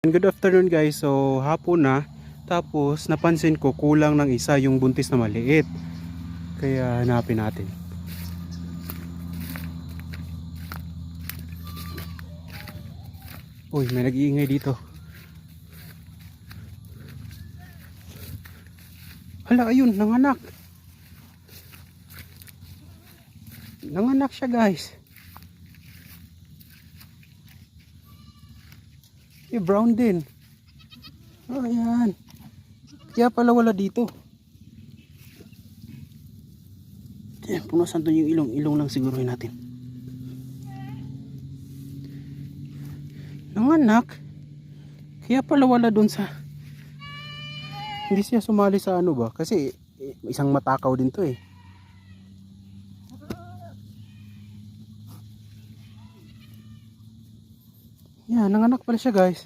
Good afternoon guys. So hapon na. Tapos napansin ko kulang ng isa yung buntis na maliit. Kaya hanapin natin. Uy, may nag-iingay dito. Hala, ayun, nanganak. Nanganak siya guys. Brown din. Oh, ayan. Kaya pala wala dito. Ayan, punasan doon yung ilong. Ilong lang siguruhin natin. Nanganak. Kaya pala wala doon sa... Hindi siya sumali sa ano ba? Kasi isang matakaw din to eh. Yan, nanganak pala siya guys.